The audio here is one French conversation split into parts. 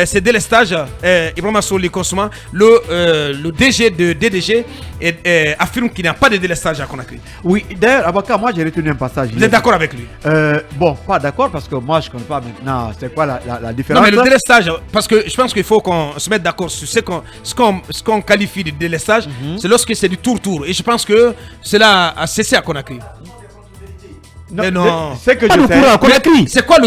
C'est délestage, Ibrahima Soli Kosuma, le DG de DDG affirme qu'il n'y a pas de délestage à Conakry. Oui, d'ailleurs, Abaka, moi j'ai retenu un passage. Vous êtes d'accord avec lui? Bon, pas d'accord parce que moi je ne connais pas maintenant c'est quoi la différence. Non, mais le délestage, parce que je pense qu'il faut qu'on se mette d'accord sur ce qu'on qualifie de délestage, c'est lorsque c'est du tour-tour. Et je pense que cela a cessé à Conakry. Mais non, c'est que pas je de sais. courant à Conakry. C'est quoi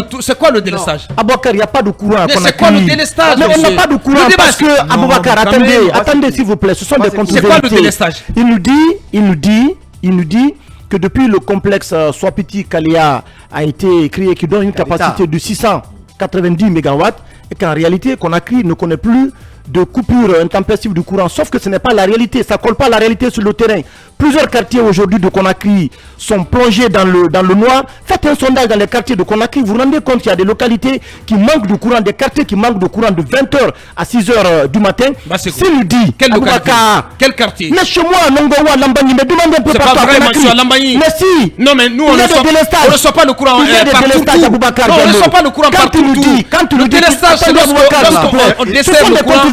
le délestage? Aboubacar, il n'y a pas de courant à Mais Conakry. c'est quoi le délestage? Mais on n'a pas de courant parce que Non, Aboubacar, quand attendez, même, attendez s'il vous plaît, ce sont des c'est quoi le contre-vérités. délestage? Il nous dit que depuis le complexe Swapiti Kalia a été créé, qui donne une capacité de 690 MW, et qu'en réalité, Conakry ne connaît plus de coupure intempestive du courant, sauf que ce n'est pas la réalité, ça ne colle pas à la réalité sur le terrain. Plusieurs quartiers aujourd'hui de Conakry sont plongés dans le noir. Faites un sondage dans les quartiers de Conakry, vous vous rendez compte qu'il y a des localités qui manquent de courant, des quartiers qui manquent de courant de 20h à 6h du matin. S'il nous dit, Quel quartier? mais chez moi, à Nongowa, Lambani, mais demandez un peu C'est partout pas à vrai, Conakry. monsieur Lambani. Mais si. Non, mais nous, Il y a des délestages. on ne reçoit pas le courant Il y a des partout. délestages, Aboubacar Non, on ne Diallo. reçoit pas le courant Quand tu partout. nous dis, Le délestage, c'est lorsqu'on dessert le courant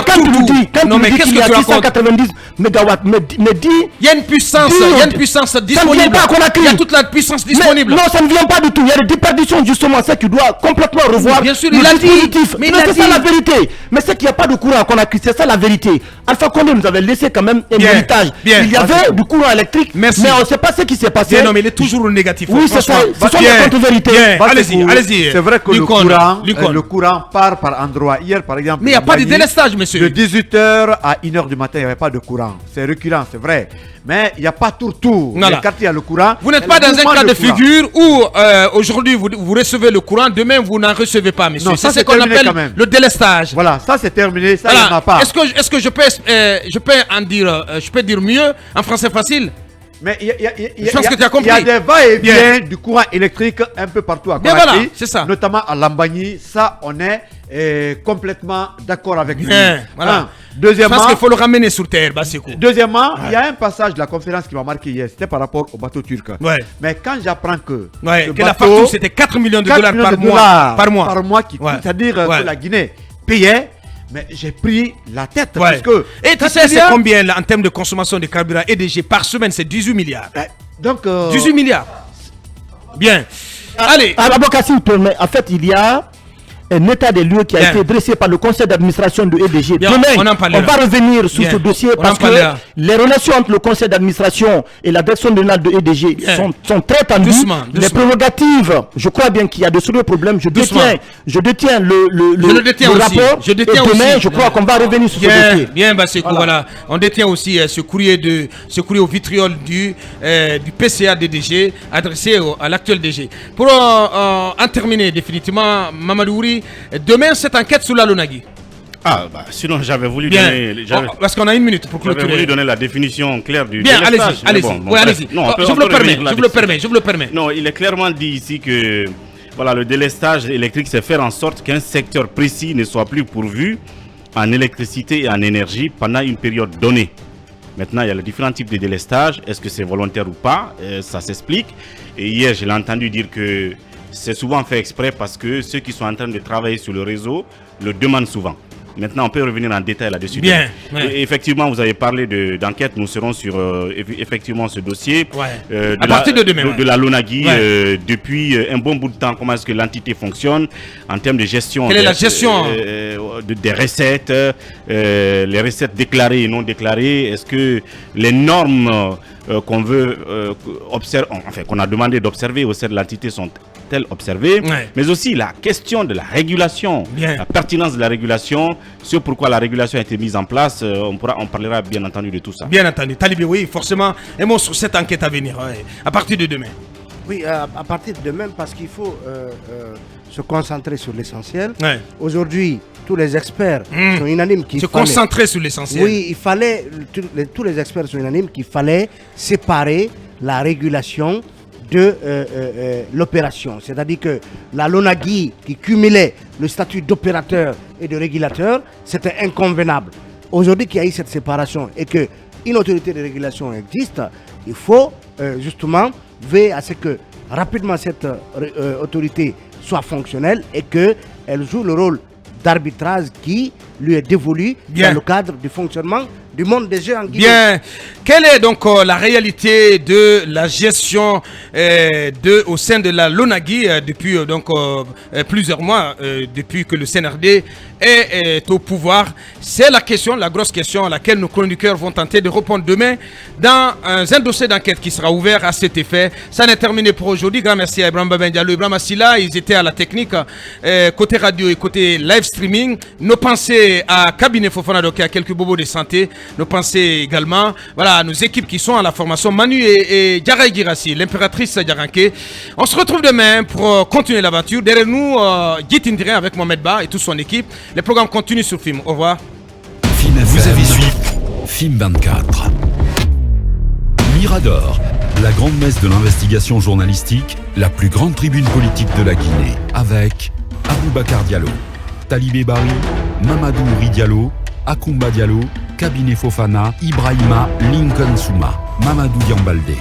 quand tu nous dis, Non, mais qu'est-ce qu'il y que a tu racontes? 690 MW, mais dis... Il y a une puissance disponible. Ça ne vient pas à Conakry. Il y a toute la puissance disponible. Non, ça ne vient pas du tout. Il y a des déperditions justement, c'est qu'il doit complètement revoir Bien sûr, le il a dit. dispositif. Mais c'est ça la vérité. Mais c'est qu'il n'y a pas de courant à Conakry, c'est ça la vérité. Alpha Condé nous avait laissé quand même un héritage. Il y avait du courant électrique, mais on ne sait pas ce qui s'est passé. Non, mais il est toujours négatif. Oui, c'est ça. Ce sont des contre-vérités. Allez-y. C'est vrai que le courant part par endroit. Hier, par exemple. Mais il n'y a pas de délestage, monsieur. De 18h à 1h du matin, il n'y avait pas de courant. C'est reculant, c'est vrai. Mais il n'y a pas tout. Voilà. Les quartiers, il y a le courant. Vous n'êtes pas dans un cas de figure où aujourd'hui vous recevez le courant, demain vous n'en recevez pas, monsieur. Non, c'est ce qu'on appelle le délestage. Voilà, ça c'est terminé, ça il n'y en a pas. Est-ce que je peux dire mieux en français facile? Mais je pense que tu as compris. Il y a des va-et-vient du courant électrique un peu partout à Conakry, voilà, c'est ça. Notamment à Lambani. Ça, on est complètement d'accord avec lui. Voilà. Deuxièmement, je pense qu'il faut le ramener sur terre, Basseko. Deuxièmement, il y a un passage de la conférence qui m'a marqué hier. C'était par rapport au bateau turc. Ouais. Mais quand j'apprends que la facture c'était 4 millions de dollars par mois, c'est-à-dire que la Guinée payait. Mais j'ai pris la tête parce que... Et tu sais c'est combien là, en termes de consommation de carburant EDG par semaine? C'est 18 milliards. Donc 18 milliards. Bien. Allez. En fait, il y a un état des lieux qui a été dressé par le conseil d'administration de EDG. Bien, demain, on va revenir sur ce dossier parce que les relations entre le conseil d'administration et la direction générale de EDG sont très tendues. Les prérogatives, je crois bien qu'il y a de sérieux problèmes. Je détiens le rapport. Je détiens et demain, aussi. je crois qu'on va revenir sur ce dossier. Bien, Basseko, voilà. On détient aussi ce courrier au vitriol du PCA DDG adressé à l'actuel DG. Pour en terminer définitivement, Mamadou Ouri, demain cette enquête sur la Lonagui. Sinon j'avais voulu donner... parce qu'on a une minute pour clôturer. J'avais voulu donner la définition claire du Bien, délestage. allez-y. Je vous le permets. Non, il est clairement dit ici que voilà, le délestage électrique, c'est faire en sorte qu'un secteur précis ne soit plus pourvu en électricité et en énergie pendant une période donnée. Maintenant, il y a les différents types de délestage. Est-ce que c'est volontaire ou pas? Ça s'explique. Et hier, je l'ai entendu dire que c'est souvent fait exprès parce que ceux qui sont en train de travailler sur le réseau le demandent souvent. Maintenant, on peut revenir en détail là-dessus. Bien. Et effectivement, vous avez parlé d'enquête. Nous serons sur effectivement ce dossier. À partir de demain. De la Lonagui, depuis un bon bout de temps, comment est-ce que l'entité fonctionne en termes de gestion. Quelle est la gestion des recettes, les recettes déclarées et non déclarées. Est-ce que les normes qu'on veut observer, enfin qu'on a demandé d'observer au sein de l'entité sont-elles observées, mais aussi la question de la régulation, la pertinence de la régulation, sur pourquoi la régulation a été mise en place, on parlera bien entendu de tout ça. Bien entendu, Talibé, oui, forcément, un mot sur cette enquête à venir, à partir de demain. Oui, à partir de demain, parce qu'il faut se concentrer sur l'essentiel. Aujourd'hui, tous les experts sont unanimes qu'il fallait... Se concentrer sur l'essentiel. Oui, il fallait... Tous les experts sont unanimes qu'il fallait séparer la régulation de l'opération. C'est-à-dire que la Lonagui qui cumulait le statut d'opérateur et de régulateur, c'était inconvenable. Aujourd'hui qu'il y a eu cette séparation et qu'une autorité de régulation existe, il faut justement veiller à ce que rapidement cette autorité soit fonctionnelle et qu'elle joue le rôle d'arbitrage qui lui est dévolu Bien. dans le cadre du fonctionnement du monde des jeux en Guinée. Bien. Quelle est donc la réalité de la gestion au sein de la LONAGUI depuis plusieurs mois, depuis que le CNRD est au pouvoir? C'est la question, la grosse question à laquelle nos chroniqueurs vont tenter de répondre demain dans un dossier d'enquête qui sera ouvert à cet effet. Ça n'est terminé pour aujourd'hui. Grand merci à Ibrahim Babendialo, Ibrahim Assila. Ils étaient à la technique côté radio et côté live streaming. Nos pensées à Cabinet Fofana, qui a quelques bobos de santé. Nos pensées également, voilà, nos équipes qui sont à la formation, Manu et Diarra Girassi, l'impératrice Diaranké. On se retrouve demain pour continuer l'aventure. Derrière nous, Guy Tindré avec Mohamed Ba et toute son équipe. Les programmes continuent sur Film. Au revoir. Film FM. Vous avez suivi Film 24. Mirador, la grande messe de l'investigation journalistique, la plus grande tribune politique de la Guinée, avec Aboubacar Diallo, Talibé Bari, Mamadou Ouri Diallo, Akoumba Diallo, Cabinet Fofana, Ibrahima Lincoln Souma, Mamadou Diambalde.